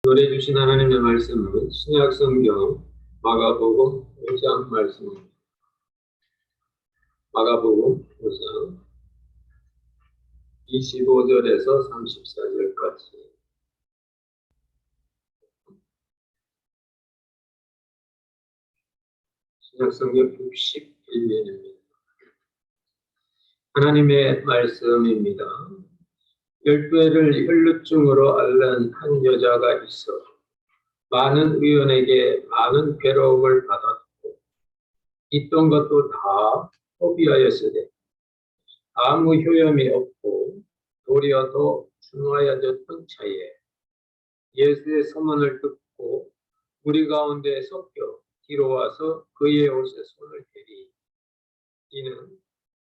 노래 주신 하나님의 말씀은 신약 성경 마가복음 5장 말씀입니다. 마가복음 5장 25절에서 34절까지. 신약 성경 61면입니다. 하나님의 말씀입니다. 12해를 혈루증으로 앓는 한 여자가 있어 많은 의원에게 많은 괴로움을 받았고 있던 것도 다 포기하였으되 아무 효험이 없고 도리어 더 중하여졌던 차에 예수의 소문을 듣고 무리 가운데 섞여 뒤로 와서 그의 옷에 손을 대리. 이는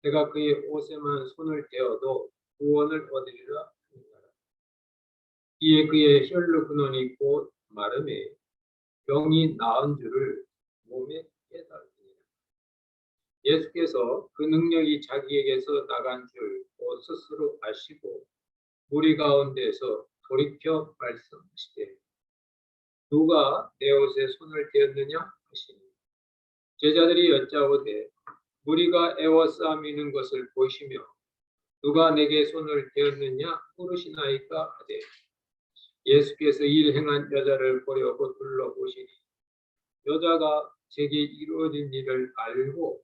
내가 그의 옷에만 손을 대어도 구원을 얻으리라 하니라. 이에 그의 혈루 근원이 곧 마름에 병이 나은 줄을 몸에 깨달으니라. 예수께서 그 능력이 자기에게서 나간 줄 곧 스스로 아시고 무리 가운데서 돌이켜 말씀하시되 누가 내 옷에 손을 대었느냐 하시니 제자들이 여짜오되 무리가 애워싸미는 것을 보시며 누가 내게 손을 대었느냐 물으시나이까 하되 예수께서 일 행한 여자를 보려고 둘러보시니 여자가 제게 이루어진 일을 알고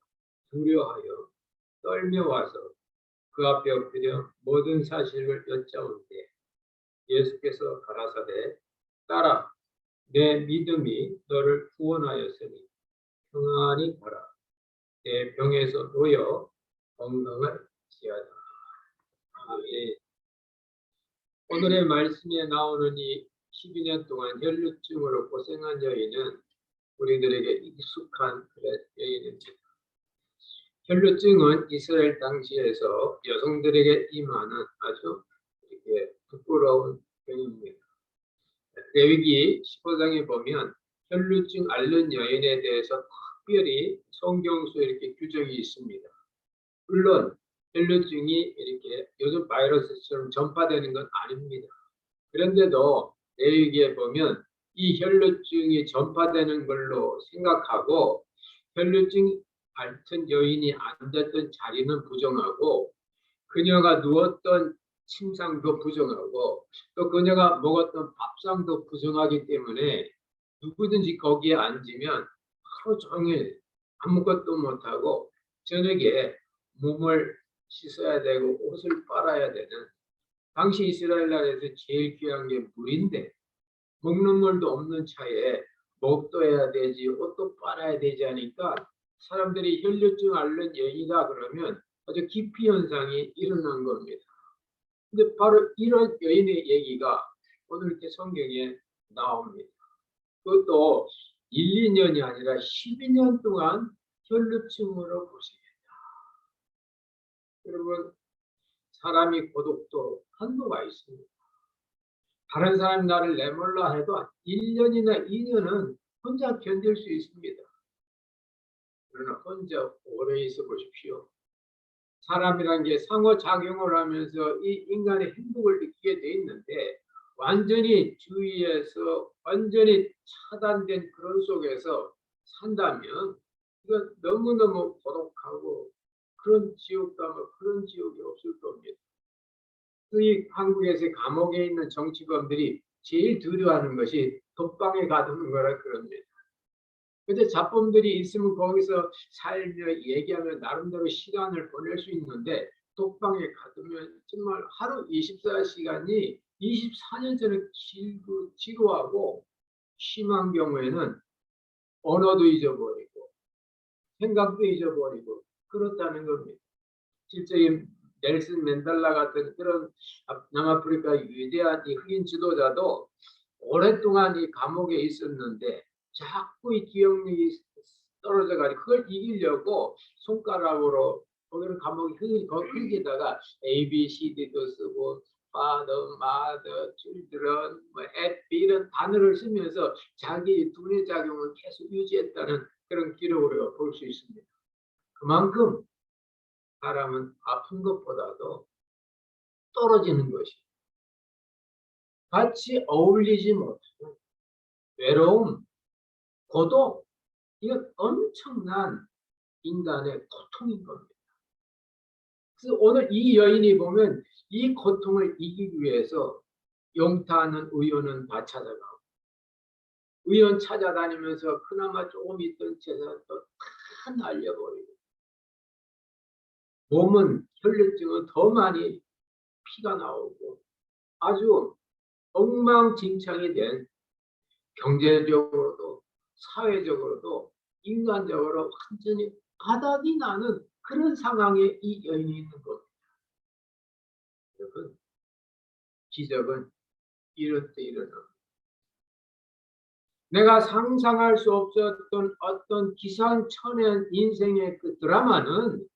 두려하여 떨며 와서 그 앞에 엎드려 모든 사실을 여짜오는데 예수께서 가라사대 딸아 내 믿음이 너를 구원하였으니 평안히 가라. 내 병에서 놓여 건강할지어다. 아멘. 오늘의 말씀에 나오는 이 12년 동안 혈루증으로 고생한 여인은 우리들에게 익숙한 그런 여인입니다. 혈루증은 이스라엘 당시에서 여성들에게 임하는 아주 이렇게 부끄러운 병입니다. 레위기 15장에 보면 혈루증 앓는 여인에 대해서 특별히 성경서에 이렇게 규정이 있습니다. 물론 혈루증이 이렇게 요즘 바이러스처럼 전파되는 건 아닙니다. 그런데도 레위기에 보면 이 혈루증이 전파되는 걸로 생각하고 혈루증 앓던 여인이 앉았던 자리는 부정하고 그녀가 누웠던 침상도 부정하고 또 그녀가 먹었던 밥상도 부정하기 때문에 누구든지 거기에 앉으면 하루 종일 아무것도 못하고 저녁에 몸을 씻어야 되고 옷을 빨아야 되는 당시 이스라엘 나라에서 제일 귀한 게 물인데 먹는 물도 없는 차에 목도 해야 되지 옷도 빨아야 되지 하니까 사람들이 혈류증 앓는 여인이다 그러면 아주 기피 현상이 일어난 겁니다. 근데 바로 이런 여인의 얘기가 오늘 이렇게 성경에 나옵니다. 그것도 1, 2년이 아니라 12년 동안 혈루증으로 고생했다. 여러분, 사람이 고독도 한도가 있습니다. 다른 사람이 나를 내몰라 해도 1년이나 2년은 혼자 견딜 수 있습니다. 그러나 혼자 오래 있어 보십시오. 사람이란 게 상호작용을 하면서 이 인간의 행복을 느끼게 돼 있는데 완전히 주위에서 완전히 차단된 그런 속에서 산다면 이건 너무너무 고독하고 그런 지옥도 아마 그런 지옥이 없을 겁니다. 이 한국에서 감옥에 있는 정치범들이 제일 두려워하는 것이 독방에 가두는 거라 그럽니다. 근데 잡범들이 있으면 거기서 살며 얘기하며 나름대로 시간을 보낼 수 있는데 독방에 가두면 정말 하루 24시간이 24년째는 길고 지루하고 심한 경우에는 언어도 잊어버리고 생각도 잊어버리고 그렇다는 겁니다. 실제 이 넬슨 맨델라 같은 그런 남아프리카 위대한 이 흑인 지도자도 오랫동안 이 감옥에 있었는데 자꾸 이 기억력이 떨어져가지고 그걸 이기려고 손가락으로 거기는 감옥이 흙에다가 A, B, C, D도 쓰고 father, mother, children, at, B 이런 단어를 쓰면서 자기 두뇌 작용을 계속 유지했다는 그런 기록으로 볼 수 있습니다. 그만큼 사람은 아픈 것보다도 떨어지는 것이 같이 어울리지 못하는 외로움, 고독, 이건 엄청난 인간의 고통인 겁니다. 그래서 오늘 이 여인이 보면 이 고통을 이기기 위해서 용타하는 의원은 다 찾아가고 의원 찾아다니면서 그나마 조금 있던 재산도 다 날려버리고 몸은 혈류증은 더 많이 피가 나오고 아주 엉망진창이 된 경제적으로도 사회적으로도 인간적으로 완전히 바닥이 나는 그런 상황에 이 여인이 있는 겁니다. 여러분, 기적은 이럴 때 일어납니다. 내가 상상할 수 없었던 어떤 기상천외한 인생의 그 드라마는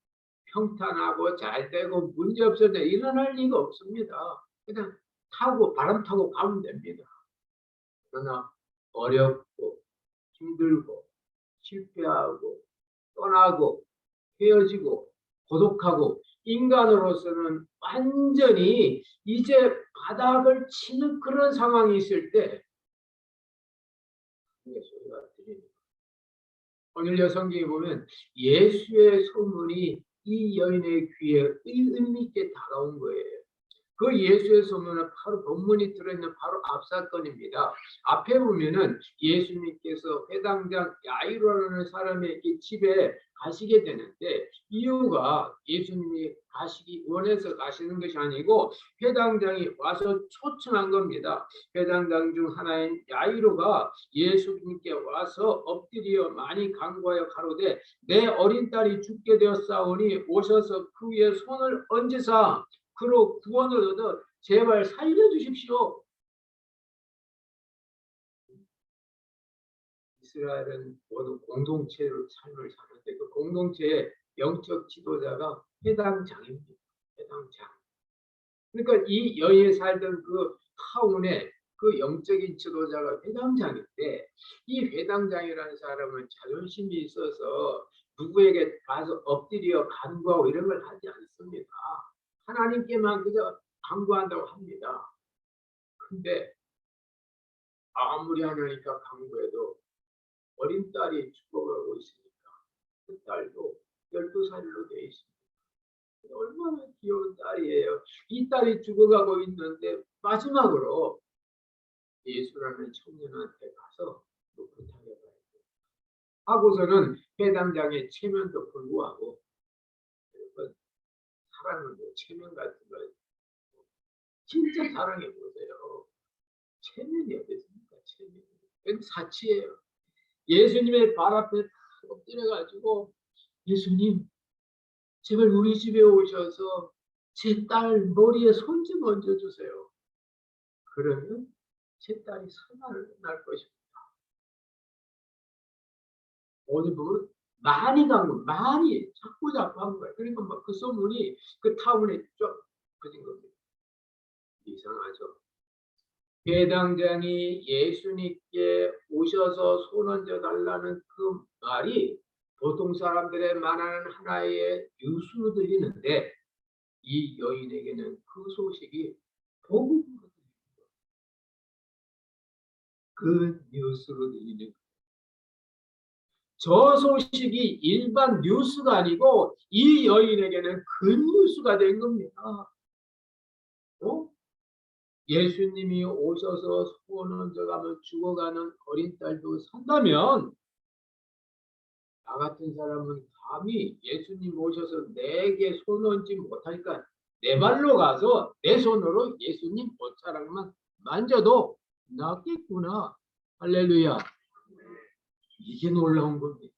평탄하고 잘되고 문제없어도 일어날 리가 없습니다. 그냥 바람 타고 가면 됩니다. 그러나 어렵고 힘들고 실패하고 떠나고 헤어지고 고독하고 인간으로서는 완전히 이제 바닥을 치는 그런 상황이 있을 때 소리가 들립니다. 오늘 성경에 보면 예수의 소문이 이 여인의 귀에 의미 있게 다가온 거예요. 그 예수의 소문은 바로 본문이 들어있는 바로 앞 사건입니다. 앞에 보면은 예수님께서 회당장 야이로라는 사람의 집에 가시게 되는데 이유가 예수님이 가시기 원해서 가시는 것이 아니고 회당장이 와서 초청한 겁니다. 회당장 중 하나인 야이로가 예수님께 와서 엎드려 많이 간구하여 가로되 내 어린 딸이 죽게 되었사오니 오셔서 그 위에 손을 얹으사 그로 구원을 얻어 제발 살려주십시오. 이스라엘은 모두 공동체로 삶을 사는데 그 공동체의 영적 지도자가 회당장입니다. 회당장. 그러니까 이 여인이 살던 그 타운의 그 영적인 지도자가 회당장인데 이 회당장이라는 사람은 자존심이 있어서 누구에게 가서 엎드려 간구하고 이런 걸 하지 않습니다. 하나님께만 그저 간구한다고 합니다. 근데 아무리 하나님과 간구해도 어린 딸이 죽어가고 있으니까 그 딸도 12살로 돼 있습니다. 얼마나 귀여운 딸이에요. 이 딸이 죽어가고 있는데 마지막으로 예수라는 청년한테 가서 부탁해봐야 돼. 하고서는 회당장의 체면도 불구하고 사랑은 뭐 체면 같은 거 진짜 사랑해 보세요. 체면이 어디 있습니까? 체면. 여기 사치예요. 예수님의 발 앞에 엎드려가지고 예수님 제발 우리 집에 오셔서 제 딸 머리에 손 좀 얹어주세요. 그러면 제 딸이 살아날 것입니다. 어디 보면 많이 간 거, 많이 자꾸 한 거예요. 그러니까 막 그 소문이 그 타운에 쫙 퍼진 겁니다. 이상하죠. 회당장이 예수님께 오셔서 손 얹어 달라는 그 말이 보통 사람들의 말하는 하나의 뉴스로 들리는데 이 여인에게는 그 소식이 복음으로 들립니다. 그 뉴스로 들리는 저 소식이 일반 뉴스가 아니고 이 여인에게는 큰 뉴스가 된 겁니다. 예수님이 오셔서 손 얹어가면 죽어가는 어린 딸도 산다면 나 같은 사람은 감히 예수님 오셔서 내게 손 얹지 못하니까 내 발로 가서 내 손으로 예수님 옷자락만 만져도 낫겠구나. 할렐루야. 이게 놀라운 겁니다.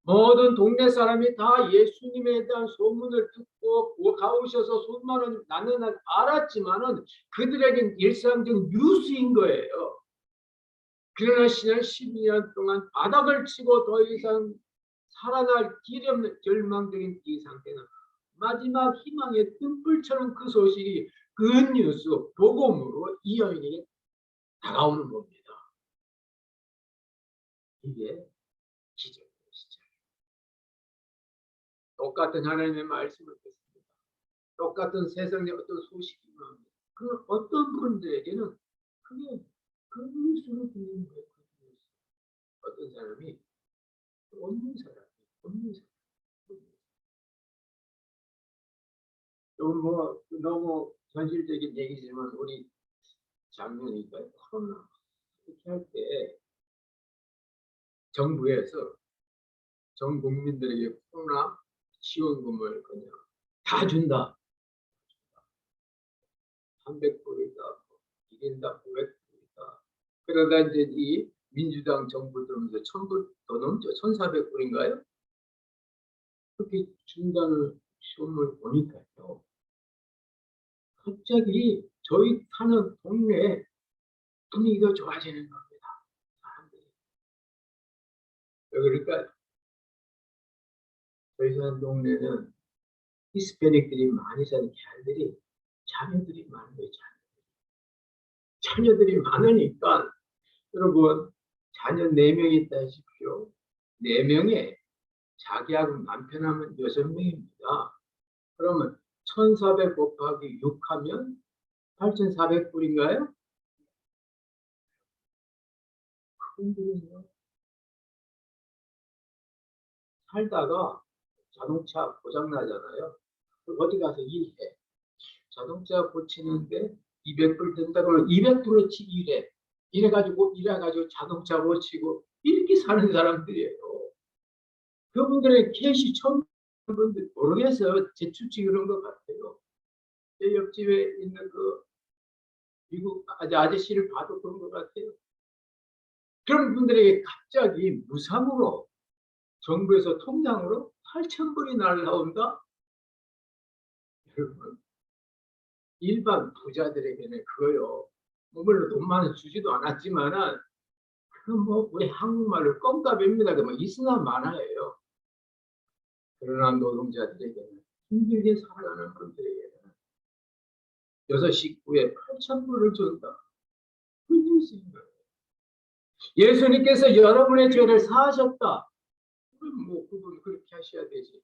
모든 동네 사람이 다 예수님에 대한 소문을 듣고 가오셔서 손만은 나는 알았지만은 그들에겐 일상적 뉴스인 거예요. 그러나 지난 12년 동안 바닥을 치고 더 이상 살아날 길이 없는 절망적인 이 상태는 마지막 희망의 등불처럼 그 소식이 굿뉴스, 복음으로 이 여인에게 다가오는 겁니다. 이게 기적입니다. 똑같은 하나님의 말씀을 듣습니다. 똑같은 세상의 어떤 소식이 나옵니다. 그 어떤 분들에게는 그게 그 뉴스로 들리는 거예요. 어떤 사람이 없는 사람, 없는 사람. 너무 현실적인 얘기지만 우리 작년인가요? 코로나 이렇게 할 때 정부에서 전 국민들에게 코로나 지원금을 그냥 다 준다. 300불이다, 1인당 500불이다. 그러다 이제 이 민주당 정부 들어오면서 1000불 더 넘죠. 1400불인가요? 그렇게 준다는 시험을 보니까요. 갑자기 저희 사는 동네에 분위기가 좋아지는 겁니다. 사람들이. 그러니까 저희 사는 동네는 히스패닉들이 많이 사는 개들이 자녀들이 많은 거예요. 자녀들이 많으니까 여러분 자녀 4명 있다 하십시오. 4명에 자기하고 남편하면 6명입니다. 그러면 1400 곱하기 6 하면 8400불인가요? 그분들은요 살다가 자동차 고장 나잖아요. 어디 가서 일해. 자동차 고치는데 200불 든다고 200불어치 일해. 이래가지고 자동차 고치고 이렇게 사는 사람들이에요. 그분들의 캐시 처음 분들 모르겠어요. 제 추측이 그런 것 같아요. 제 옆집에 있는 그 미국 아저씨를 봐도 그런 것 같아요. 그런 분들에게 갑자기 무상으로 정부에서 통장으로 8,000불이 날라온다? 여러분, 일반 부자들에게는 그거요. 물론 돈 많이 주지도 않았지만은 그 우리 한국말로 껌값입니다. 그 있으나 마나예요. 그러나 노동자들에게는 힘들게 살아가는 분들에게는 6 식구에 8,000불을 준다. 그 뉴스입니다. 예수님께서 여러분의 죄를 사하셨다. 그분 그렇게 하셔야 되지.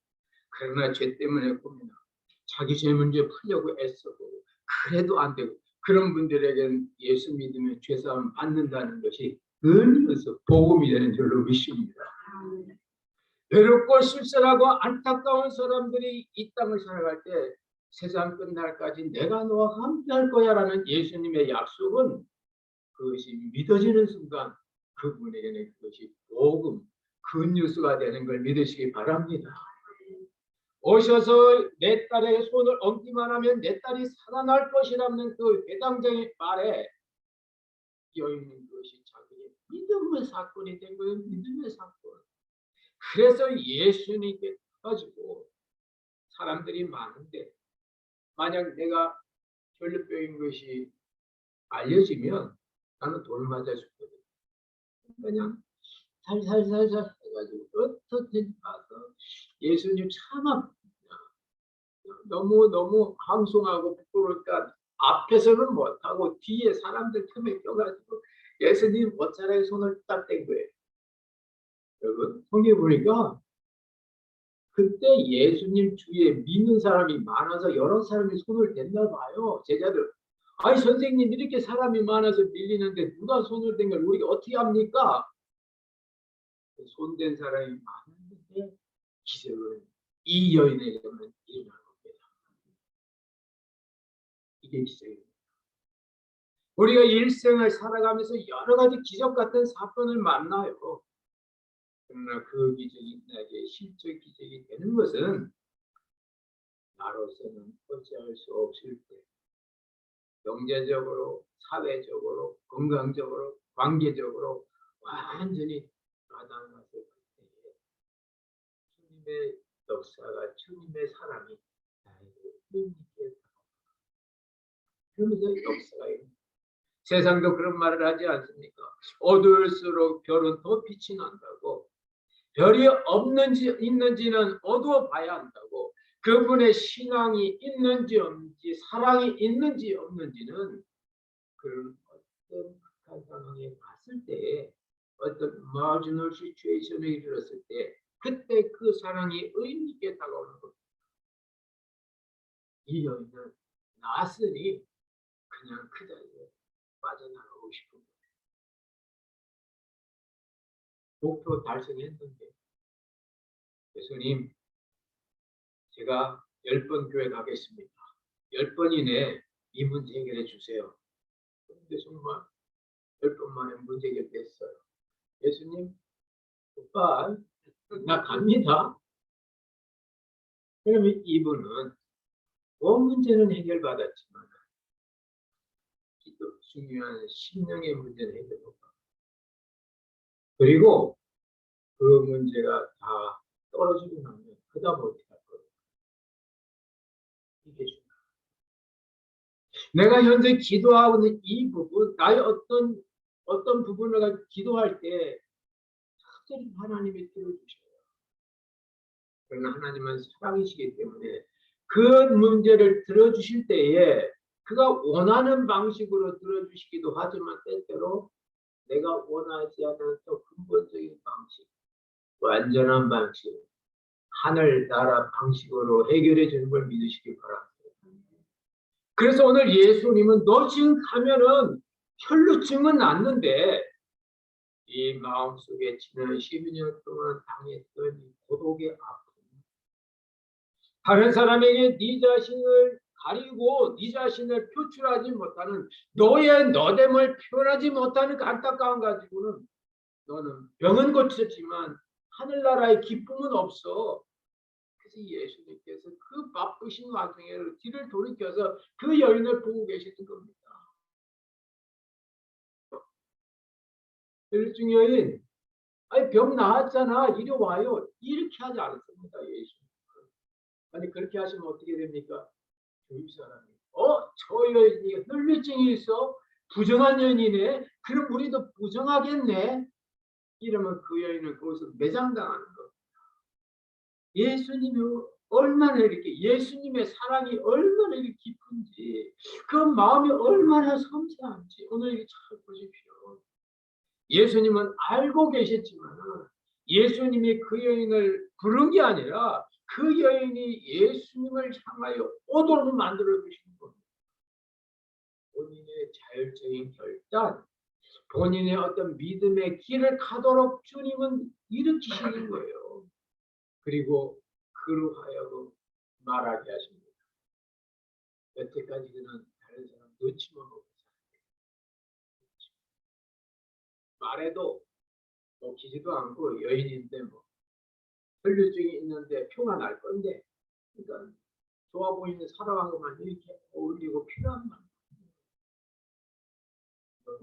그러나 죄 때문에 고민하고 자기 죄 문제 풀려고 애써보고 그래도 안 되고 그런 분들에게는 예수 믿으면 죄사함 받는다는 것이 늘면서 복음이 되는 줄로 믿습니다. 외롭고 쓸쓸하고 안타까운 사람들이 이 땅을 살아갈 때 세상 끝날까지 내가 너와 함께 할 거야 라는 예수님의 약속은 그것이 믿어지는 순간 그분에게는 그것이 복음, 굿뉴스가 되는 걸 믿으시기 바랍니다. 오셔서 내 딸의 손을 얹기만 하면 내 딸이 살아날 것이라는 그 회당장의 말에 끼어있는 것이 자기의 믿음의 사건이 된 거예요. 믿음의 사건. 그래서 예수님께 가지고 사람들이 많은데 만약 내가 전류병인 것이 알려지면 나는 돌 맞아 죽거든. 그냥 살살살살 해가지고 어떻게 가서 예수님 참 너무 황송하고 부끄러우니까 앞에서는 못하고 뒤에 사람들 틈에 껴가지고 예수님 옷자락에 손을 딱 댄 거예요. 여러분 성경 보니까 그때 예수님 주위에 믿는 사람이 많아서 여러 사람이 손을 댔나 봐요. 제자들. 아니 선생님 이렇게 사람이 많아서 밀리는데 누가 손을 댄 걸 우리가 어떻게 합니까? 손댄 사람이 많은데 기적은 이 여인에게만 일어난 겁니다. 이게 기적입니다. 우리가 일생을 살아가면서 여러 가지 기적 같은 사건을 만나요. 그러나 그 기적이 나에게 실제 기적이 되는 것은 나로서는 어찌할 수 없을 때 경제적으로, 사회적으로, 건강적으로, 관계적으로 완전히 바닥났을 때 주님의 역사가 주님의 사랑이 나에게 힘있게 그러면서 역사가 있는 세상도 그런 말을 하지 않습니까? 어두울수록 별은 더 빛이 난다고 별이 없는지 있는지는 어두워 봐야 한다고 그분의 신앙이 있는지 없는지 사랑이 있는지 없는지는 그런 어떤 극한 상황에 갔을 때 어떤 마지노 시츄에이션에 이르렀을 때 그때 그 사랑이 의미 있게 다가오는 겁니다. 이 여인은 나으니 그냥 그 자리에 빠져나가고 싶은 거예요. 목표 달성했는데 예수님 제가 10번 교회 가겠습니다. 10번 이내에 이 문제 해결해 주세요. 그런데 정말 10번 만에 문제 해결됐어요. 예수님 오빠 나 갑니다. 그러면 이분은 온 문제는 해결받았지만 또 중요한 심령의 문제는 해결 못 받고 그리고 그 문제가 다 떨어지고 나면 그다음 어떻게 할 거예요? 이게 중요해요. 내가 현재 기도하고 있는 이 부분, 나의 어떤 부분을 가지고 기도할 때 특별히 하나님이 들어주셔요. 그러나 하나님은 사랑이시기 때문에 그 문제를 들어주실 때에 그가 원하는 방식으로 들어주시기도 하지만 때때로 내가 원하지 않는 또 근본적인 방식, 완전한 방식, 하늘 나라 방식으로 해결해 주는 걸 믿으시기 바랍니다. 그래서 오늘 예수님은 너 지금 가면은 혈루증은 낫는데 이 마음속에 지난 12년 동안 당했던 이 고독의 아픔, 다른 사람에게 네 자신을 가리고 네 자신을 표출하지 못하는 너의 너됨을 표현하지 못하는 그 안타까움 가지고는 너는 병은 고쳤지만 하늘나라의 기쁨은 없어. 그래서 예수님께서 그 바쁘신 와중에 뒤를 돌이켜서 그 여인을 보고 계시는 겁니다. 혈루증 여인, 아니 병 나았잖아, 이리 와요. 이렇게 하지 않습니다. 예수. 아니 그렇게 하시면 어떻게 됩니까? 교육 사람이 저 여인이 혈루증이 있어? 부정한 여인이네. 그럼 우리도 부정하겠네. 이러면 그 여인은 거기서 매장당하는 거. 예수님이 얼마나 이렇게 예수님의 사랑이 얼마나 이렇게 깊은지 그 마음이 얼마나 섬세한지 오늘 이렇게 잘 보십시오. 예수님은 알고 계셨지만 예수님이 그 여인을 부른 게 아니라 그 여인이 예수님을 향하여 오도록 만들어 주신 겁니다. 본인의 자율적인 결단, 본인의 어떤 믿음의 길을 가도록 주님은 일으키시는 거예요. 그리고 그로 하여금 말하게 하십니다. 여태까지 그는 다른 사람 놓치만 보고 말해도 놓치지도 않고 여인인데 뭐 혈류증이 있는데 표가 날 건데 그러니까 좋아 보이는 사람하고만 이렇게 어울리고 필요한 말.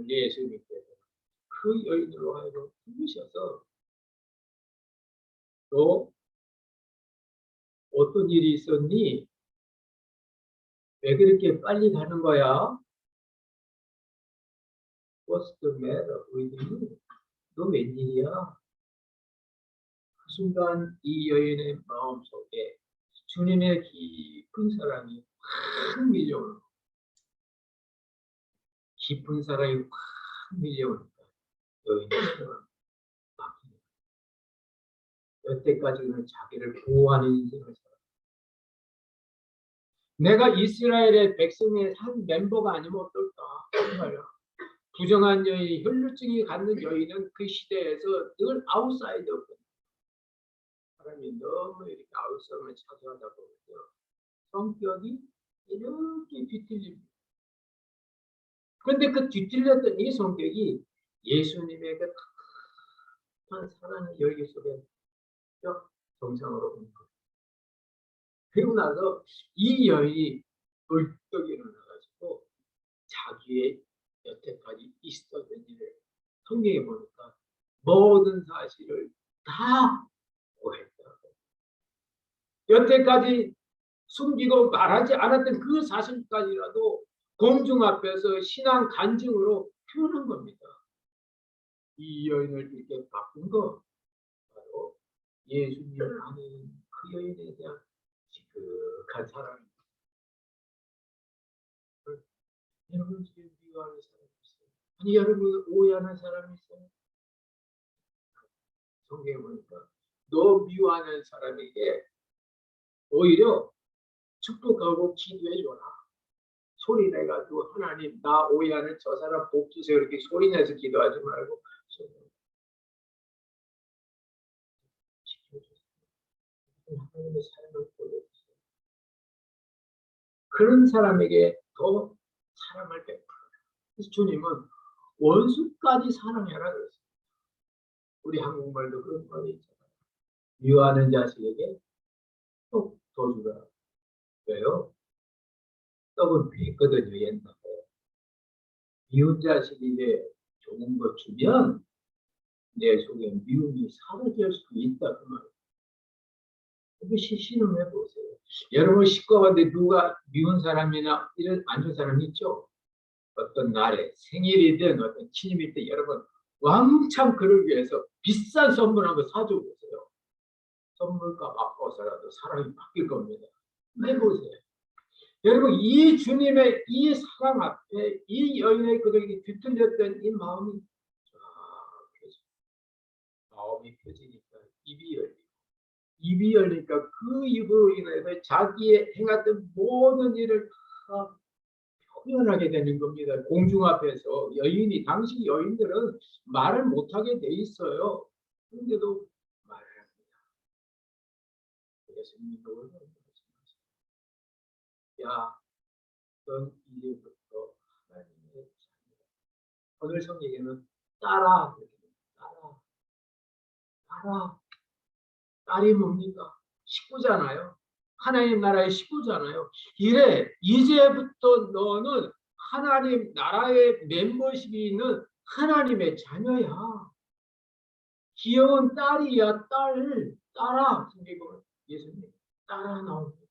예수님께서 그 여인으로 하여금 부르셔서 너 어떤 일이 있었니? 왜 그렇게 빨리 가는 거야? What's the matter with you? 너 웬일이야? 그 순간 이 여인의 마음속에 주님의 깊은 사랑이 확 밀려오는 깊은 사랑이 확 밀려오니까 여인의 생각은 바뀝니다. 여태까지는 자기를 보호하는 인생을 살았다. 내가 이스라엘의 백성의 한 멤버가 아니면 어떨까? 정말요. 부정한 여인, 혈루증이 갖는 여인은 그 시대에서 늘 아웃사이더거든요. 사람이 너무 이렇게 아웃사이더를 차지하다 보면요. 성격이 이렇게 뒤틀립니다. 그런데 그 뒤틀렸던 이 성격이 예수님의 그 탁한 사랑의 열기 속에 쭉 정상으로 온 거예요. 그리고 나서 이 여인이 벌떡 일어나가지고 자기의 여태까지 있었던 일을 성경에 보니까 모든 사실을 다 고했다고. 여태까지 숨기고 말하지 않았던 그 사실까지라도 공중 앞에서 신앙 간증으로 표현한 겁니다. 이 여인을 이렇게 바꾼 거 바로 예수님 안에 그 여인에 대한 지극한 사랑입니다. 여러분 지금 미워하는 사람이 있어요? 아니 여러분 오해하는 사람이 있어요? 성경에 보니까 너 미워하는 사람에게 오히려 축복하고 기도해 줘라. 소리 내가지고 하나님 나 오해하는 저 사람 복 주세요 이렇게 소리 내서 기도하지 말고 하나님의 사랑을 보여주세요. 그런 사람에게 더 사랑을 베풀어요. 그래서 주님은 원수까지 사랑해라 그랬어요. 우리 한국말도 그런 말이 있잖아요. 미워하는 자식에게 떡 더 주라. 왜요? 떡은 비거든요 옛날에. 미운 자식에게 좋은 거 주면 내 속에 미움이 사라질 수 있다 그 말이에요. 이거 실험해 보세요. 여러분 식구 가운데 누가 미운 사람이나 이런 안 좋은 사람 있죠? 어떤 날에 생일이든 어떤 기념일 때 여러분 왕창 그를 위해서 비싼 선물 한번 사줘 보세요. 선물과 바꿔서라도 사랑이 바뀔 겁니다. 해보세요. 여러분 이 주님의 이 사랑 앞에 이 여인의 그들에게 뒤틀렸던 이 마음이 마음이 펴지니까 입이 열리니까 그 입으로 인해서 자기의 행했던 모든 일을 다 표현하게 되는 겁니다. 공중 앞에서 여인이 당시 여인들은 말을 못하게 돼 있어요. 그런데도 말을 합니다. 예수님도 야, 넌 이제부터 하나님의 자녀다. 오늘 성경에는 따라, 따라, 따라. 딸이 뭡니까? 식구잖아요. 하나님 나라의 식구잖아요. 이래 이제부터 너는 하나님 나라의 멤버십이 있는 하나님의 자녀야. 귀여운 딸이야. 딸아. 예수님 따라 나옵니다.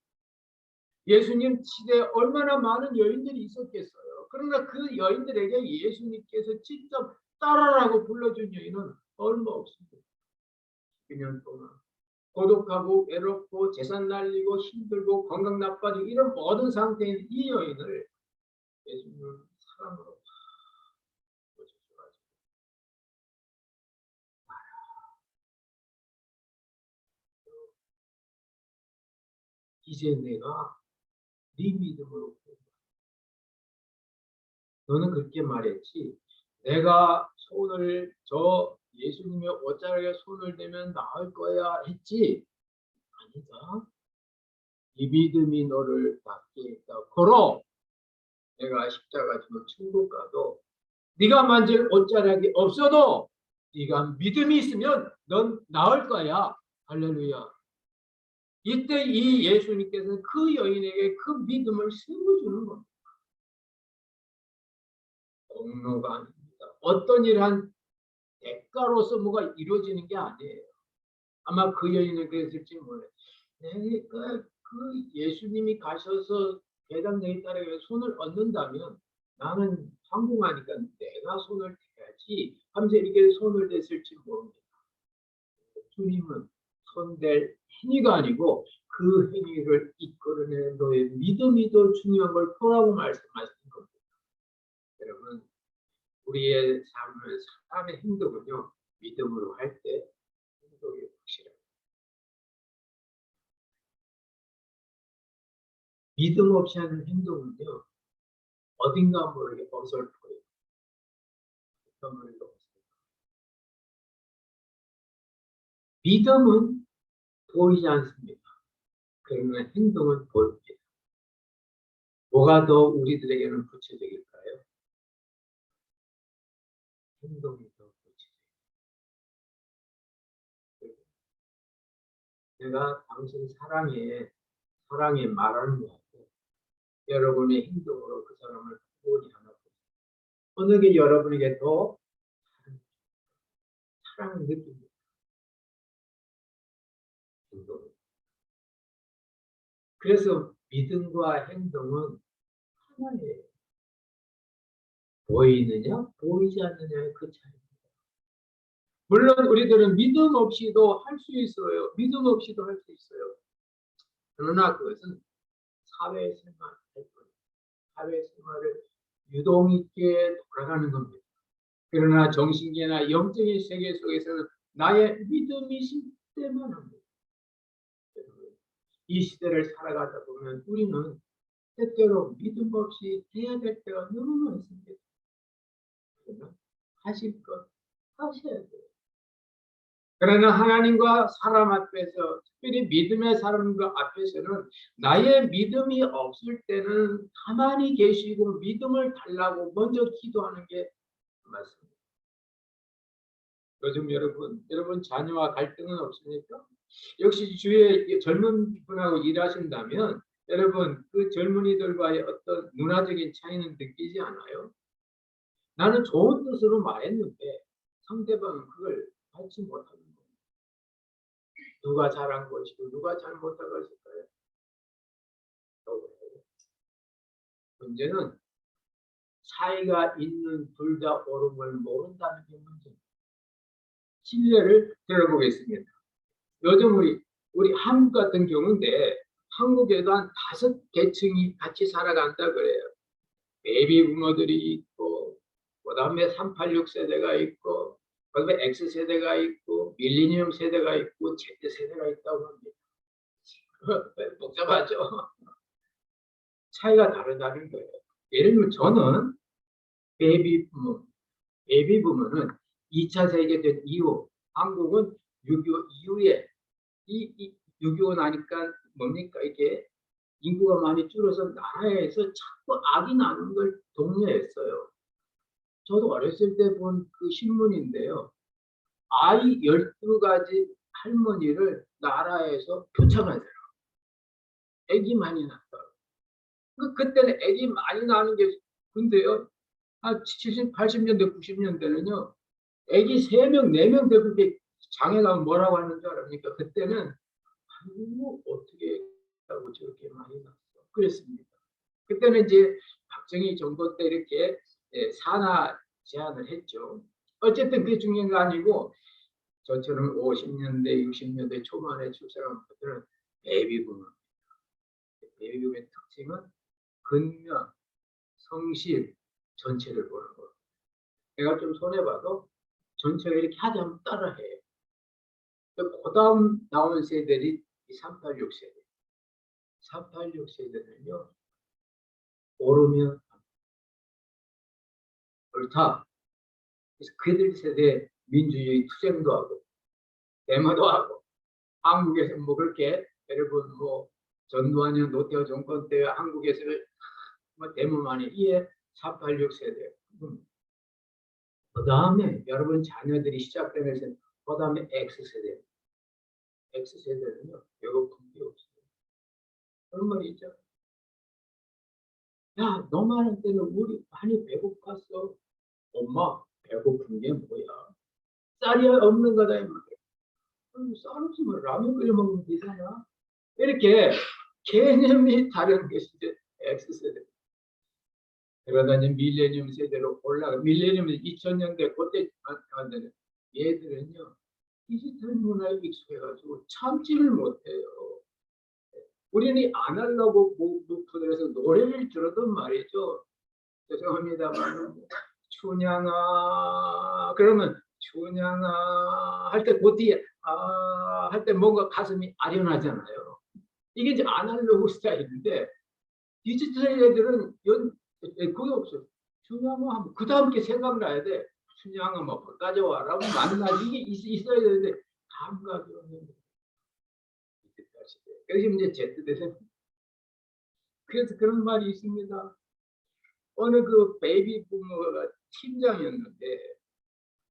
예수님 시대에 얼마나 많은 여인들이 있었겠어요. 그러나 그 여인들에게 예수님께서 직접 따라라고 불러준 여인은 얼마 없습니다. 2년 동안 고독하고 외롭고 재산 날리고 힘들고 건강 나빠지고 이런 모든 상태인 이 여인을 예수님은 사랑으로 보셔가지고 이제 내가 네 믿음으로 너는 그렇게 말했지. 내가 손을 저 예수님의 옷자락에 손을 대면 나을 거야 했지. 아니다. 이 믿음이 너를 낫게 했다. 걸어. 내가 십자가 지고 천국 가도 네가 만질 옷자락이 없어도 네가 믿음이 있으면 넌 나을 거야. 할렐루야. 이때 이 예수님께서는 그 여인에게 그 믿음을 세워주는 겁니다. 공로가 아닙니다. 어떤 일 한 대가로서 뭐가 이루어지는 게 아니에요. 아마 그 여인은 그랬을지 몰라요. 그 예수님이 가셔서 배당되에 따라 손을 얻는다면 나는 황궁하니까 내가 손을 대야지 하면서 이렇게 손을 댔을지 모릅니다. 주님은 손댈 행위가 아니고 그 행위를 이끌어내는 너의 믿음이 더 중요한 걸 보라고 말씀하시는 겁니다. 여러분 우리의 삶을 사람의 행동은요 믿음으로 할 때 행동이 확실합니다. 믿음 없이 하는 행동은요 어딘가 모르게 어설프고요. 믿음은 보이지 않습니다. 그러나 행동은 보입니다. 뭐가 더 우리들에게는 구체적일까요? 행동이 더 구체적입니다. 내가 당신 사랑에 말하는 것 같고 여러분의 행동으로 그 사람을 구원이 하나 어느 게 여러분에게 더 사랑을 느낍니다. 행동. 그래서 믿음과 행동은 하나예요. 보이느냐 보이지 않느냐의 그 차이입니다. 물론 우리들은 믿음 없이도 할 수 있어요. 믿음 없이도 할 수 있어요. 그러나 그것은 사회생활, 사회생활을 유동있게 돌아가는 겁니다. 그러나 정신계나 영적인 세계 속에서는 나의 믿음이 있을 때만 합니다. 이 시대를 살아가다 보면 우리는 때때로 믿음 없이 해야 될 때가 너무 많습니다. 그러나 하실 것 하셔야 돼요. 그러나 하나님과 사람 앞에서, 특별히 믿음의 사람과 앞에서는 나의 믿음이 없을 때는 가만히 계시고 믿음을 달라고 먼저 기도하는 게 맞습니다. 요즘 여러분 자녀와 갈등은 없습니까? 역시 주위에 젊은 분하고 일하신다면 여러분 그 젊은이들과의 어떤 문화적인 차이는 느끼지 않아요? 나는 좋은 뜻으로 말했는데 상대방은 그걸 받지 못하는 거예요. 누가 잘한 것이고 누가 잘못한 것일까요? 문제는 차이가 있는 둘 다 옳은 걸 모른다는 게 문제입니다. 신뢰를 들어보겠습니다. 요즘 우리 한국 같은 경우인데 한국에도 한 5계층이 같이 살아간다 그래요. 베이비 부모들이 있고, 그 다음에 386 세대가 있고, 그 다음에 X세대가 있고, 밀레니엄 세대가 있고, Z세대가 있다고 합니다. 복잡하죠? 차이가 다르다는 거예요. 예를 들면 저는 베이비 부모, 베이비 부모는 2차 세계대전 이후, 한국은 6.25 이후에 6.25 나니까 뭡니까 이게 인구가 많이 줄어서 나라에서 자꾸 악이 나는 걸 독려했어요. 저도 어렸을 때 본 그 신문인데요. 아이 12가지 할머니를 나라에서 표창하세요. 애기 많이 낳았다. 그때는 애기 많이 나는 게, 근데요. 한 70, 80년대, 90년대는요. 애기 3명, 4명 되고 장에 가면 뭐라고 하는 줄 알합니까? 그때는 아이고 어떻게 하고 저렇게 많이 낳았어. 그랬습니다. 그때는 이제 박정희 정부 때 이렇게 산하 제한을 했죠. 어쨌든 그게 중요한 거 아니고 저처럼 50년대, 60년대 초반에 출생한 분들은 베이비붐. 베이비붐의 특징은 근면, 성실 전체를 보는 거. 내가 좀 손해봐도 전체가 이렇게 하지 않으면 따라해. 그 다음 나온 세대들이 386 세대. 386 세대는요, 오르면 옳다. 그래서 그들 세대 민주주의 투쟁도 하고, 데모도 하고, 한국에서 뭐 그렇게 여러분 뭐 전두환이나 노태우 정권 때 한국에서 뭐 데모 많이 이에 486 세대. 그 다음에 여러분 자녀들이 시작되면서 그 다음에 X세대. X세대는요 배고픈 게 없어요. 그런 말이 있죠. 야, 너만 때는 우리 많이 배고팠어. 엄마 배고픈 게 뭐야? 쌀이 없는 거다 이 말이야. 쌀 없으면 라면 끓여 먹으면 되잖아. 이렇게 개념이 다른 것이 이제 X세대. 그러다니 밀레니엄 세대로 올라가. 밀레니엄은 2000년대 그때 만드는 얘들은요 디지털 문화에 익숙해가지고 참지를 못해요. 우리는 아날로그 무프들에서 노래를 들었던 말이죠. 죄송합니다만 춘향아 그러면 춘향아 할 때 그 뒤에 할 때 뭔가 가슴이 아련하잖아요. 이게 이제 아날로그 스타일인데 디지털 애들은 그게 없어요. 춘향아 하면 그 다음 게 생각나야 돼. 춘향아 뭐 가져와라고 만나지 이게 있어야 되는데 감각이 없는 거예요. 그래서 이제 Z대세. 그래서 그런 말이 있습니다. 어느 그 베이비 부모가 팀장이었는데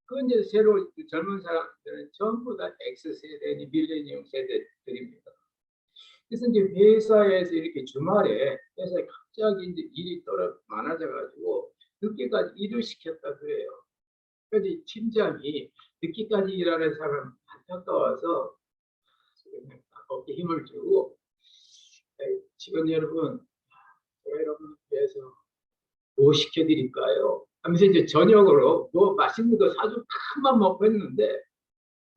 그 이제 새로 젊은 사람들은 전부 다 X세대니 밀레니엄 세대들입니다. 그래서 이제 회사에서 이렇게 주말에 회사에 갑자기 이제 일이 많아져가지고 늦게까지 일을 시켰다 그래요. 그래서 팀장이 늦게까지 일하는 사람 안타까워서 어깨 힘을 주고 직원 여러분, 제가 여러분 위해서 뭐 시켜드릴까요? 하면서 이제 저녁으로 뭐 맛있는 거 사주고 큰맘 먹고 했는데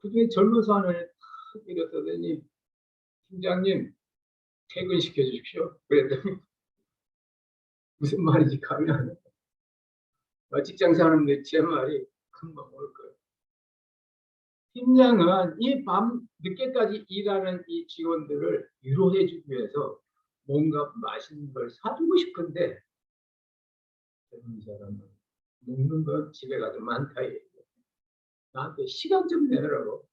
그중에 젊은 사람을 탁 일어서더니 팀장님 퇴근시켜 주십시오. 그랬더니 무슨 말인지 감이 안 와요. 직장 사는데 제 말이 금방 올 거예요. 팀장은 이 밤 늦게까지 일하는 이 직원들을 위로해 주기 위해서 뭔가 맛있는 걸 사주고 싶은데 젊은 사람은 먹는 거 집에 가도 많다. 나한테 시간 좀 내라고.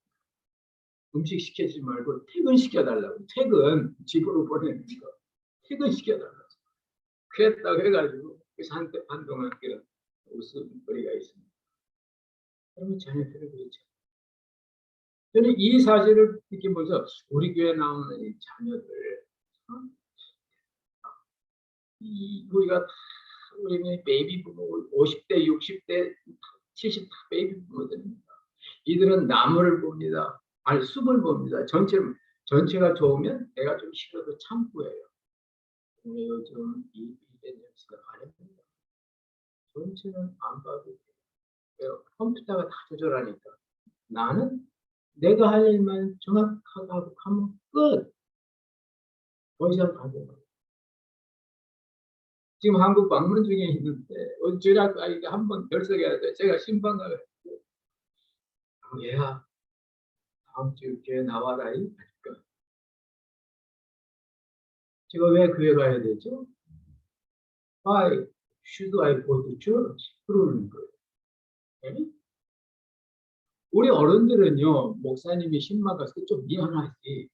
음식 시키지 말고 퇴근시켜달라고. 퇴근, 집으로 보내는 거. 퇴근시켜달라고. 그랬다고 해가지고 한동안 그 웃음거리가 있습니다. 그러면 자녀들을 그렇죠. 저는 이 사실을 이렇게 보면서 우리 교회 나오는 이 자녀들, 우리가 우리는 베이비 부모 50대, 60대, 70대 베이비 부모들입니다. 이들은 나무를 봅니다. 아니 숲을 봅니다. 전체가 좋으면 내가 좀 싫어도 참고해요. 근데 요즘 이 비대면스가 가렵니다. 전체는 안 봐도 돼요. 컴퓨터가 다 조절하니까 나는 내가 할 일만 정확하게 하고 하면 끝. 더 이상 가고. 지금 한국 방문 중에 있는데 제가 한번 결석해야 돼. 제가 신방을 얘야 다음 주 교회 나와라. 그러니까 제가 왜 교회 가야 되죠? Why should I go to church? 그러는 거예요. 네? 우리 어른들은요, 목사님이 신방 갔을 때 좀 미안하지.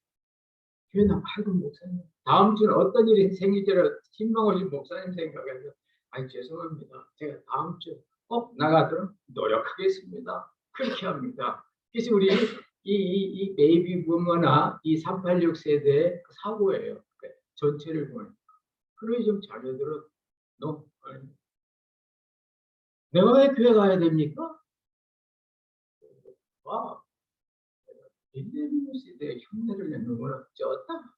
교회 나 밝은 목사님. 다음 주는 어떤 일이 생기더라 신방 오신 목사님 생각해서, 아니, 죄송합니다. 제가 다음 주 꼭 나가도록 노력하겠습니다. 그렇게 합니다. 그래서 우리 이 베이비 부모나 이 386 세대의 사고예요. 전체를 보면. 그러니 좀 자녀들은, 너, 내가 왜 교회 가야 됩니까? 와, 밀레니엄 시대에 흉내를 내는 건 어쩌다?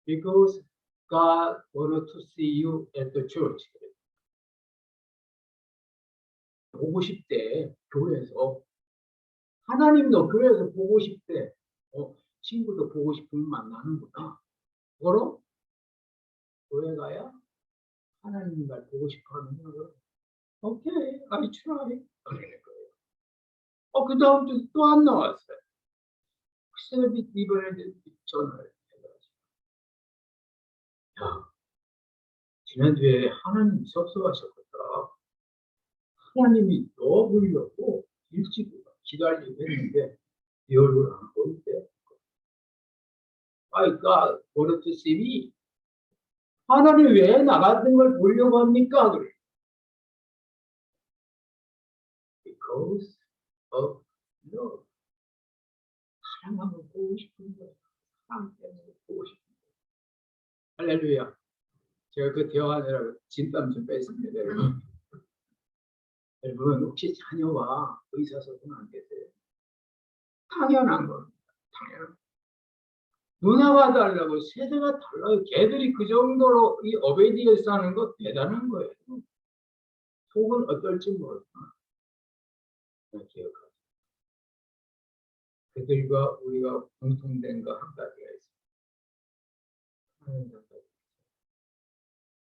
Because God wanted to see you at the church. 보고 싶대, 교회에서. 하나님도 교회에서 보고 싶대. 친구도 보고 싶으면 만나는구나. 그럼 교회 가야 하나님 날 보고 싶어 하는 거예요. 오케이, I try. 그 다음 주 또 안 나왔어요. 혹시 이번에 전화를 해가지고. 야, 지난주에 하나님 섭섭하셨겠다. 하나님이 너 보려고 일찍 기다리고 했는데 네 얼굴 안 보이대. 그러니까 버릇스님이 하나님 왜 나 같은 걸 보려고 합니까? 그래. Because of love. 사랑하면 보고 싶은 거예요. 사랑 때문에 보고 싶은 거예요. 할렐루야. 제가 그 대화하느라고 진땀 좀 뺐습니다. 여러분. 여러분 혹시 자녀와 의사소통 안 되세요? 당연한 겁니다. 당연한. 문화가 달라고 세대가 달라요. 걔들이 그 정도로 이 어베디에스 하는 거 대단한 거예요. 속은 어떨지 모르지만 기억하세요. 그들과 우리가 공통된 거 한 가지가 있습니다.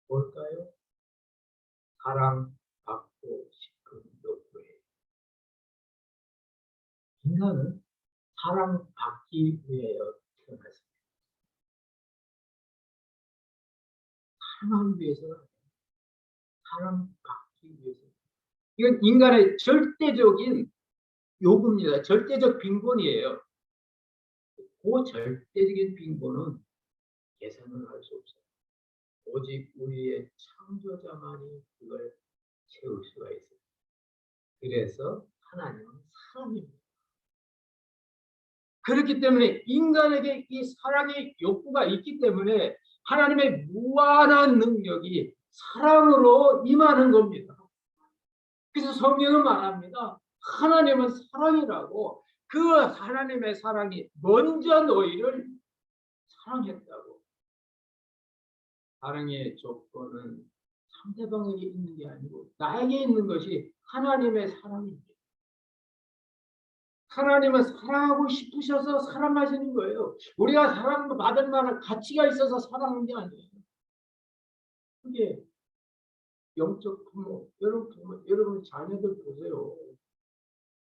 뭘까요? 사랑받고 싶은 욕구예요. 인간은 사랑받기 위해 태어났습니다. 사랑하기 위해서는 사랑받기 위해서. 이건 인간의 절대적인 요구입니다. 절대적 빈곤이에요. 그 절대적인 빈곤은 계산을 할 수 없어요. 오직 우리의 창조자만이 그걸 채울 수가 있어요. 그래서 하나님은 사랑입니다. 그렇기 때문에 인간에게 이 사랑의 욕구가 있기 때문에 하나님의 무한한 능력이 사랑으로 임하는 겁니다. 그래서 성경은 말합니다. 하나님은 사랑이라고. 그 하나님의 사랑이 먼저 너희를 사랑했다고. 사랑의 조건은 상대방에게 있는 게 아니고 나에게 있는 것이 하나님의 사랑입니다. 하나님은 사랑하고 싶으셔서 사랑하시는 거예요. 우리가 사랑받을 만한 가치가 있어서 사랑하는 게 아니에요. 그게 영적 부모, 여러분 자녀들 보세요.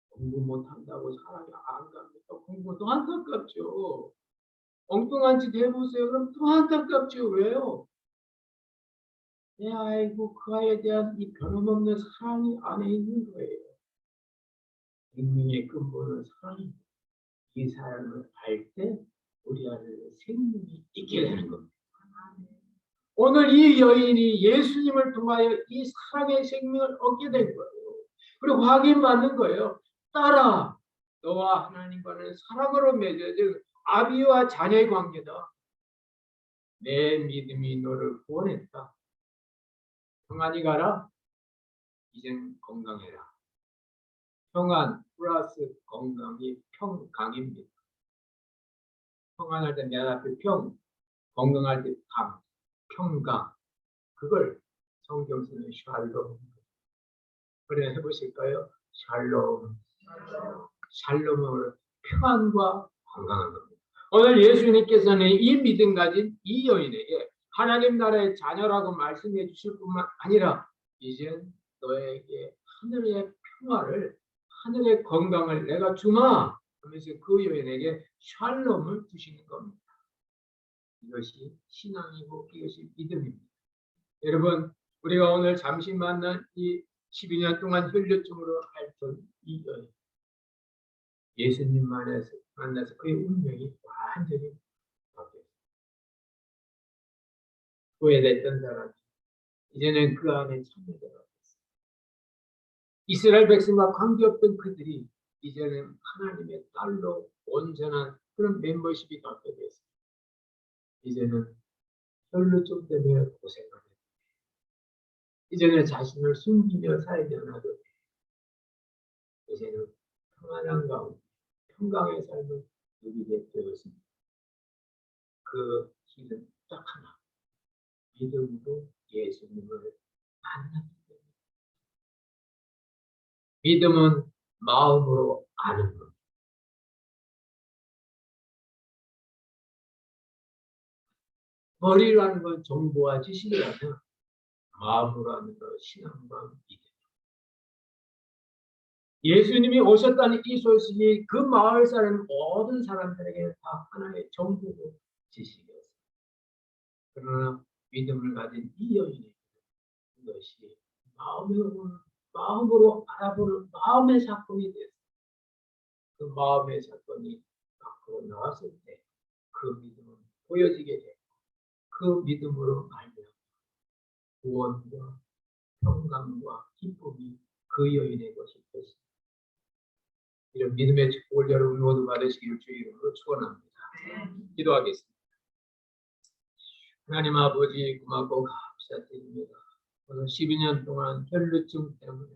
공부 못한다고 사랑이 안 갑니까? 공부도 안타깝죠. 엉뚱한 짓 해보세요. 그럼 또 안타깝죠. 왜요? 아이고 그 아이에 대한 이 변함없는 사랑이 안에 있는 거예요. 생명의 근본은 사랑입니다. 이 사랑을 알 때 우리 안에 생명이 있게 되는 겁니다. 오늘 이 여인이 예수님을 통하여 이 사랑의 생명을 얻게 된 거예요. 그리고 확인받는 거예요. 딸아, 너와 하나님과는 사랑으로 맺어진 아비와 자녀의 관계다. 내 믿음이 너를 구원했다. 평안히 가라. 이젠 건강해라. 평안 플러스 건강이 평강입니다. 평안할 때 내 앞에 평, 건강할 때 강, 평강. 그걸 성경에서는 샬롬. 그래 해보실까요? 샬롬. 샬롬을 평안과 건강한 겁니다. 오늘 예수님께서는 이 믿음 가진 이 여인에게 하나님 나라의 자녀라고 말씀해 주실 뿐만 아니라 이제 너에게 하늘의 평화를, 하늘의 건강을 내가 주마 하면서 그 여인에게 샬롬을 주시는 겁니다. 이것이 신앙이고 이것이 믿음입니다. 여러분, 우리가 오늘 잠시 만난 이 12년 동안 혈류증으로 앓던 이 여인, 예수님 만나서 그의 운명이 완전히 바뀌었어요. 후회됐던 사람이 이제는 그 안에 참여가 됐어요. 이스라엘 백성과 관계없던 그들이 이제는 하나님의 딸로 온전한 그런 멤버십이 갖게 됐어요. 이제는 혈류증 때문에 고생하는, 이제는 자신을 숨기며 살지 않아도 이제는 평안한 가운데 평강의 삶을 누리게 되었습니다. 그 길은 딱 하나, 믿음으로 예수님을 만나기 때문에. 믿음은 마음으로 아는 것. 머리로 하는 건 정보와 지식이 아니라 마음으로 하는 것, 신앙과 믿음. 예수님이 오셨다는 이 소식이 그 마을 사람 모든 사람들에게 다 하나의 정보고 지식이었어요. 그러나 믿음을 가진 이 여인이 그것이 마음으로 알아보는 마음의 사건이 됐어요. 그 마음의 사건이 밖으로 나왔을 때 그 믿음은 보여지게 되고 그 믿음으로 말미암아 구원과 평강과 기쁨이 그 여인의 것이 됐습니다. 이런 믿음의 축복을 여러분 모두 받으시기를 주의 이름으로 축원합니다. 기도하겠습니다. 하나님 아버지 고맙고 감사드립니다. 오늘 12년 동안 혈루증 때문에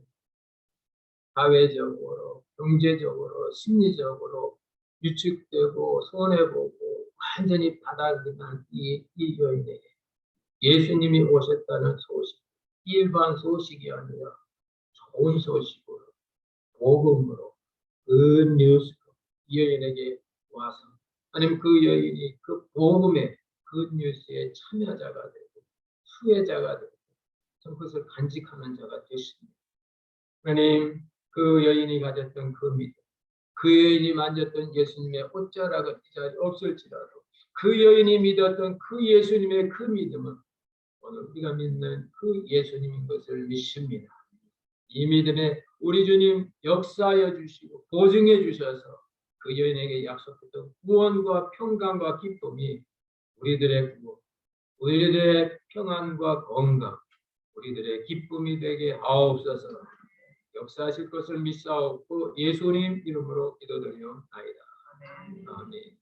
사회적으로, 경제적으로, 심리적으로 유축되고 손해보고 완전히 바닥난 이 여인에게 예수님이 오셨다는 소식, 일반 소식이 아니라 좋은 소식으로, 복음으로, 그 뉴스로 이 여인에게 와서 아니면 그 여인이 그 복음의 그 뉴스에 참여자가 되고 수혜자가 되고 그것을 간직하는 자가 되십니다. 하나님, 그 여인이 가졌던 그 믿음, 그 여인이 만졌던 예수님의 옷자락은 이 자리에 없을지라도 그 여인이 믿었던 그 예수님의 그 믿음은 오늘 우리가 믿는 그 예수님인 것을 믿습니다. 이 믿음에 우리 주님 역사하여 주시고 보증해 주셔서 그 여인에게 약속했던 구원과 평강과 기쁨이 우리들의 구원, 우리들의 평안과 건강, 우리들의 기쁨이 되게 하옵소서. 역사하실 것을 믿사옵고 예수님 이름으로 기도드리옵나이다. 아멘.